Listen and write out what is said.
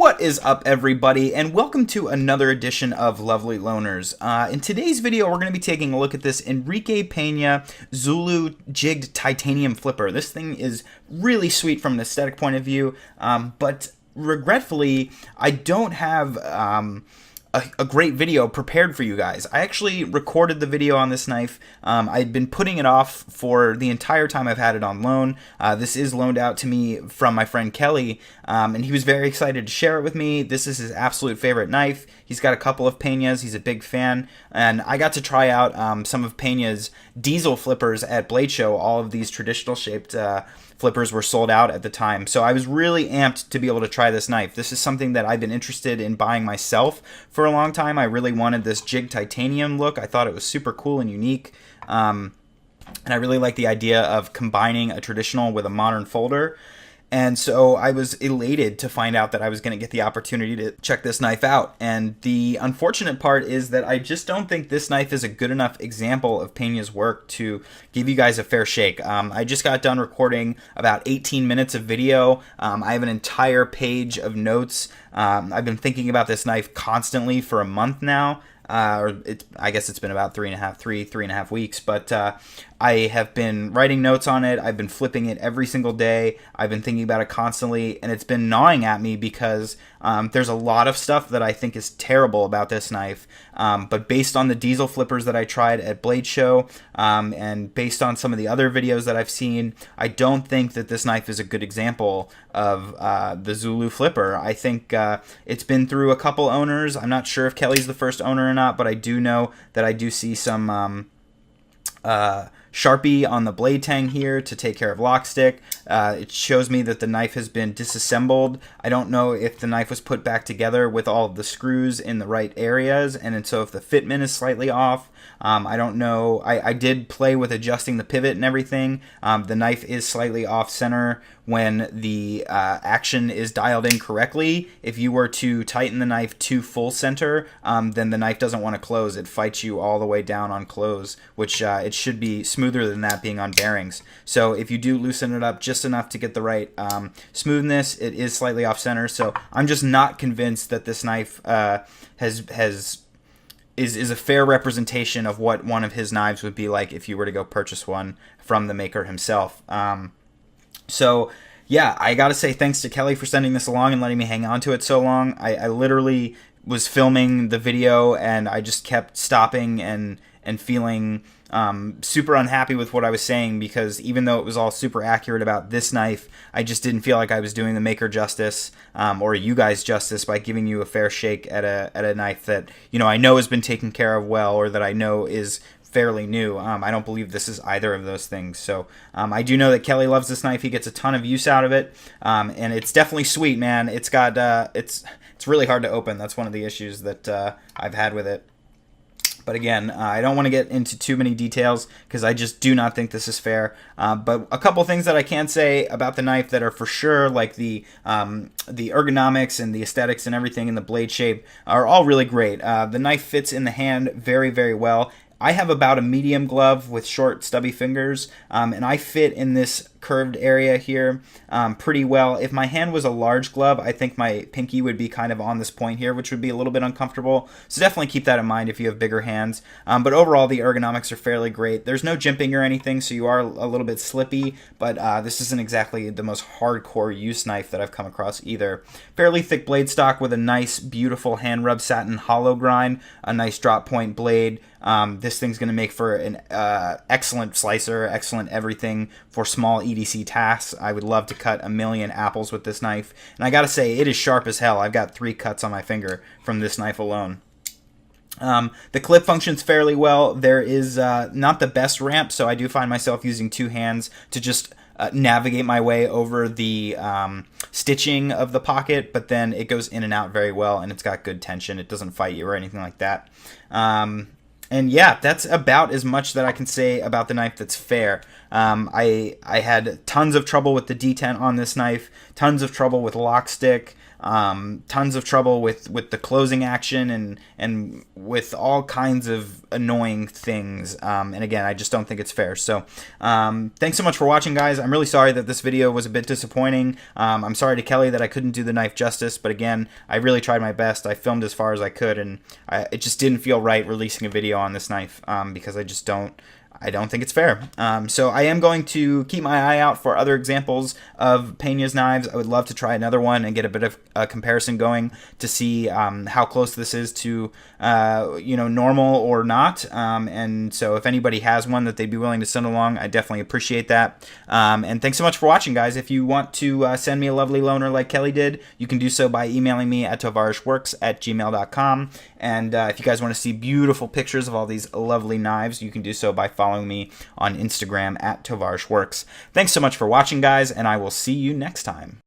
What is up, everybody, and welcome to another edition of Lovely Loners. In today's video, we're going to be taking a look at this Enrique Peña Zulu jigged titanium flipper. This thing is really sweet from an aesthetic point of view, but regretfully, I don't have a great video prepared for you guys. I actually recorded the video on this knife. I'd been putting it off for the entire time I've had it on loan. This is loaned out to me from my friend Kelly, and he was very excited to share it with me. This is his absolute favorite knife. He's got a couple of Peñas. He's a big fan, and I got to try out some of Peña's diesel flippers at Blade Show. All of these traditional shaped flippers were sold out at the time, so I was really amped to be able to try this knife. This is something that I've been interested in buying myself for a long time. I really wanted this jig titanium look. I thought it was super cool and unique, and I really like the idea of combining a traditional with a modern folder. And so I was elated to find out that I was going to get the opportunity to check this knife out. And the unfortunate part is that I just don't think this knife is a good enough example of Peña's work to give you guys a fair shake. I just got done recording about 18 minutes of video. I have an entire page of notes. I've been thinking about this knife constantly for a month now. I guess it's been about three and a half weeks, but I have been writing notes on it. I've been flipping it every single day. I've been thinking about it constantly, and it's been gnawing at me because there's a lot of stuff that I think is terrible about this knife, but based on the diesel flippers that I tried at Blade Show, and based on some of the other videos that I've seen, I don't think that this knife is a good example of the Zulu flipper. I think it's been through a couple owners. I'm not sure if Kelly's the first owner or not, but I do know that I do see some Sharpie on the blade tang here to take care of lock stick. It shows me that the knife has been disassembled. I don't know if the knife was put back together with all of the screws in the right areas, and so if the fitment is slightly off. I don't know. I did play with adjusting the pivot and everything. The knife is slightly off center when the action is dialed in correctly. If you were to tighten the knife to full center, then the knife doesn't want to close. It fights you all the way down on close, which it should be smoother than that being on bearings. So if you do loosen it up just enough to get the right smoothness, it is slightly off center. So I'm just not convinced that this knife is a fair representation of what one of his knives would be like if you were to go purchase one from the maker himself. So yeah, I gotta say thanks to Kelly for sending this along and letting me hang on to it so long. I literally was filming the video and I just kept stopping and feeling super unhappy with what I was saying, because even though it was all super accurate about this knife, I just didn't feel like I was doing the maker justice, or you guys justice, by giving you a fair shake at a knife that, you know, I know has been taken care of well, or that I know is fairly new. I don't believe this is either of those things. So I do know that Kelly loves this knife. He gets a ton of use out of it, and it's definitely sweet, man. It's got it's really hard to open. That's one of the issues that I've had with it. But again, I don't want to get into too many details because I just do not think this is fair. But a couple things that I can say about the knife that are for sure, like the ergonomics and the aesthetics and everything in the blade shape, are all really great. The knife fits in the hand very, very well. I have about a medium glove with short, stubby fingers, and I fit in this curved area here pretty well. If my hand was a large glove, I think my pinky would be kind of on this point here, which would be a little bit uncomfortable. So definitely keep that in mind if you have bigger hands. But overall, the ergonomics are fairly great. There's no jimping or anything, so you are a little bit slippy, but this isn't exactly the most hardcore use knife that I've come across either. Fairly thick blade stock with a nice, beautiful hand rub satin hollow grind, a nice drop point blade. This thing's going to make for an excellent slicer, excellent everything for small EDC tasks. I would love to cut a million apples with this knife. And I gotta say, it is sharp as hell. I've got 3 cuts on my finger from this knife alone. The clip functions fairly well. There is not the best ramp, so I do find myself using 2 hands to just navigate my way over the stitching of the pocket, but then it goes in and out very well, and it's got good tension. It doesn't fight you or anything like that. And yeah, that's about as much that I can say about the knife that's fair. I had tons of trouble with the detent on this knife, tons of trouble with lock stick. tons of trouble with the closing action and with all kinds of annoying things. And again, I just don't think it's fair. So thanks so much for watching, guys. I'm really sorry that this video was a bit disappointing. I'm sorry to Kelly that I couldn't do the knife justice, but again, I really tried my best. I filmed as far as I could, and it just didn't feel right releasing a video on this knife because I don't think it's fair. So I am going to keep my eye out for other examples of Peña's knives. I would love to try another one and get a bit of a comparison going to see how close this is to normal or not. And so if anybody has one that they'd be willing to send along, I definitely appreciate that. And thanks so much for watching, guys. If you want to send me a lovely loaner like Kelly did, you can do so by emailing me at tovarishworks@gmail.com. And if you guys want to see beautiful pictures of all these lovely knives, you can do so by following me on Instagram at tovarishworks. Thanks so much for watching, guys, and I will see you next time.